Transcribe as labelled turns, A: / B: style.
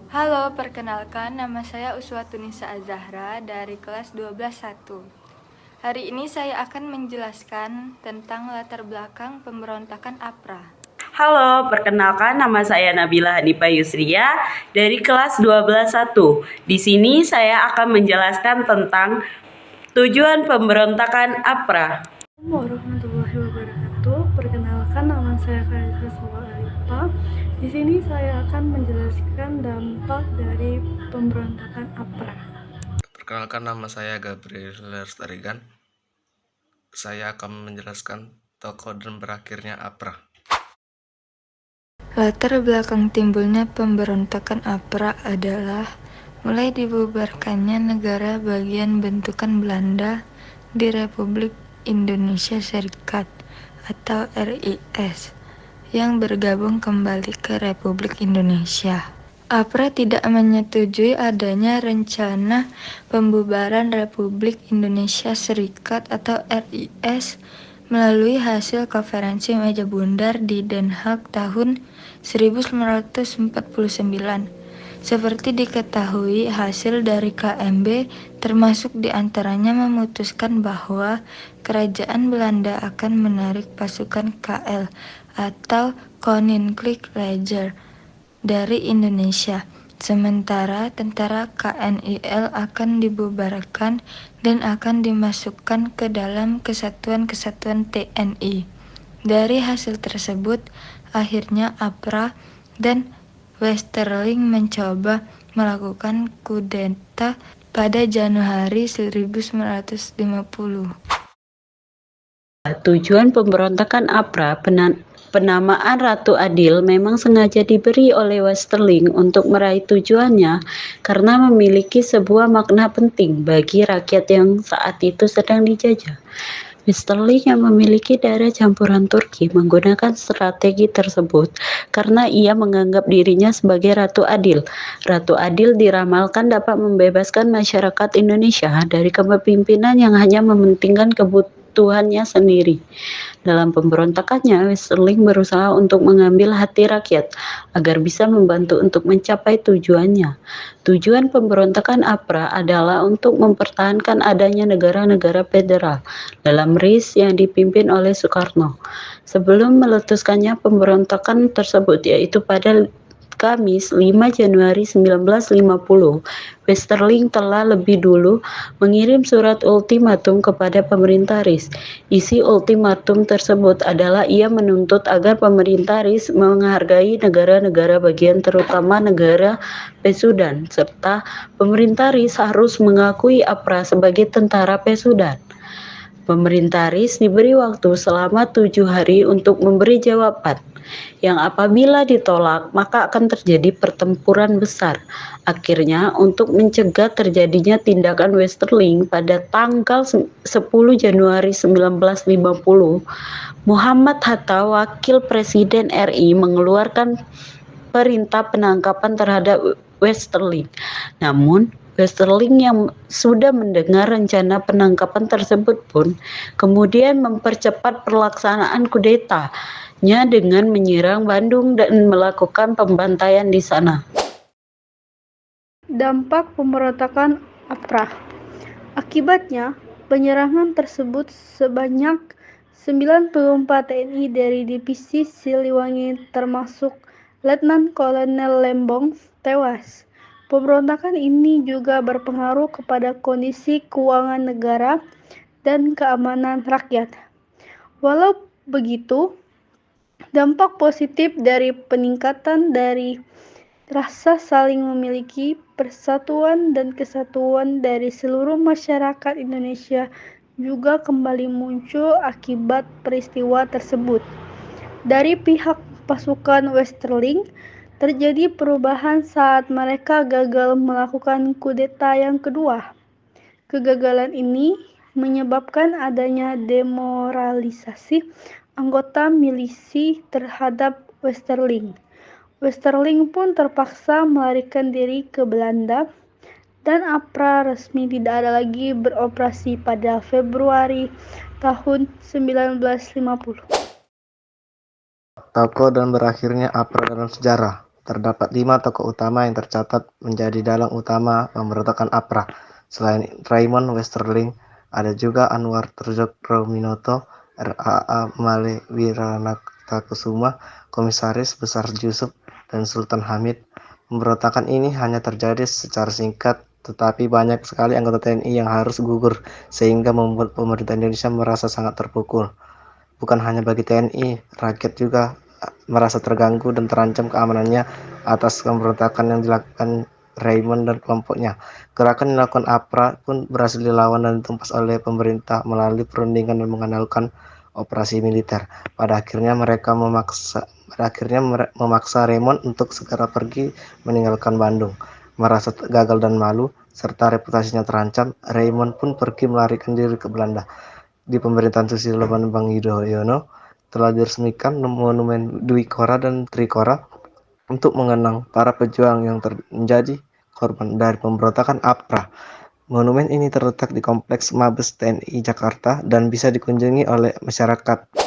A: Halo, perkenalkan nama saya Uswatunisa Azahra dari kelas 12-1. Hari ini saya akan menjelaskan tentang latar belakang pemberontakan APRA.
B: Halo, perkenalkan nama saya Nabila Hanifah Yusria dari kelas 12-1. Di sini saya akan menjelaskan tentang tujuan pemberontakan APRA.
C: Assalamualaikum warahmatullahi wabarakatuh. Perkenalkan nama saya Khairisa Sawal Alifa. Di sini saya akan menjelaskan dampak dari pemberontakan APRA.
D: Perkenalkan nama saya Gabriel Lestarigan. Saya akan menjelaskan tokoh dan berakhirnya APRA.
A: Latar belakang timbulnya pemberontakan APRA adalah mulai dibubarkannya negara bagian bentukan Belanda di Republik Indonesia Serikat atau RIS yang bergabung kembali ke Republik Indonesia. APRA tidak menyetujui adanya rencana pembubaran Republik Indonesia Serikat atau RIS melalui hasil konferensi meja bundar di Den Haag tahun 1949. Seperti diketahui, hasil dari KMB termasuk diantaranya memutuskan bahwa kerajaan Belanda akan menarik pasukan KL atau Koninklijk Leger dari Indonesia, sementara tentara KNIL akan dibubarkan dan akan dimasukkan ke dalam kesatuan-kesatuan TNI. Dari hasil tersebut, akhirnya APRA dan Westerling mencoba melakukan kudeta pada Januari 1950.
B: Tujuan pemberontakan APRA, penamaan Ratu Adil memang sengaja diberi oleh Westerling untuk meraih tujuannya karena memiliki sebuah makna penting bagi rakyat yang saat itu sedang dijajah. Westerling yang memiliki darah campuran Turki menggunakan strategi tersebut karena ia menganggap dirinya sebagai Ratu Adil. Ratu Adil diramalkan dapat membebaskan masyarakat Indonesia dari kepemimpinan yang hanya mementingkan kebutuhannya sendiri. Dalam pemberontakannya, Westerling berusaha untuk mengambil hati rakyat agar bisa membantu untuk mencapai tujuannya. Tujuan pemberontakan APRA adalah untuk mempertahankan adanya negara-negara federal dalam RIS yang dipimpin oleh Soekarno. Sebelum meletuskannya pemberontakan tersebut, yaitu pada Kamis 5 Januari 1950, Westerling telah lebih dulu mengirim surat ultimatum kepada pemerintah RIS. Isi ultimatum tersebut adalah ia menuntut agar pemerintah RIS menghargai negara-negara bagian terutama negara Pesudan, serta pemerintah RIS harus mengakui APRA sebagai tentara Pesudan. Pemerintah RIS diberi waktu selama 7 hari untuk memberi jawaban, yang apabila ditolak maka akan terjadi pertempuran besar. Akhirnya, untuk mencegah terjadinya tindakan Westerling pada tanggal 10 Januari 1950, Muhammad Hatta, Wakil Presiden RI, mengeluarkan perintah penangkapan terhadap Westerling. Namun, Westerling yang sudah mendengar rencana penangkapan tersebut pun kemudian mempercepat pelaksanaan kudetanya dengan menyerang Bandung dan melakukan pembantaian di sana.
C: Dampak pemberontakan APRA. Akibatnya, penyerangan tersebut sebanyak 94 TNI dari Divisi Siliwangi termasuk Letnan Kolonel Lembong tewas. Pemberontakan ini juga berpengaruh kepada kondisi keuangan negara dan keamanan rakyat. Walau begitu, dampak positif dari peningkatan dari rasa saling memiliki, persatuan dan kesatuan dari seluruh masyarakat Indonesia juga kembali muncul akibat peristiwa tersebut. Dari pihak pasukan Westerling, terjadi perubahan saat mereka gagal melakukan kudeta yang kedua. Kegagalan ini menyebabkan adanya demoralisasi anggota milisi terhadap Westerling. Westerling pun terpaksa melarikan diri ke Belanda dan APRA resmi tidak ada lagi beroperasi pada Februari tahun 1950.
D: Tokoh dan berakhirnya APRA dalam sejarah.
E: terdapat 5 tokoh utama yang tercatat menjadi dalang utama pemberontakan APRA. Selain Raymond Westerling, ada juga Anwar Tjokroaminoto, R.A.A. Male Wiranatakusuma, Komisaris Besar Yusuf, dan Sultan Hamid. Pemberontakan ini hanya terjadi secara singkat, tetapi banyak sekali anggota TNI yang harus gugur, sehingga membuat pemerintah Indonesia merasa sangat terpukul. Bukan hanya bagi TNI, rakyat juga merasa terganggu dan terancam keamanannya atas pemberontakan yang dilakukan Raymond dan kelompoknya. Gerakan yang dilakukan APRA pun berhasil dilawan dan ditumpas oleh pemerintah melalui perundingan dan mengandalkan operasi militer. Pada akhirnya memaksa Raymond untuk segera pergi meninggalkan Bandung. Merasa gagal dan malu serta reputasinya terancam, Raymond pun pergi melarikan diri ke Belanda. Di pemerintahan Susilo Bambang Yudhoyono telah diresmikan monumen Dwi Kora dan Trikora untuk mengenang para pejuang yang menjadi korban dari pemberontakan APRA. Monumen ini terletak di Kompleks Mabes TNI Jakarta dan bisa dikunjungi oleh masyarakat.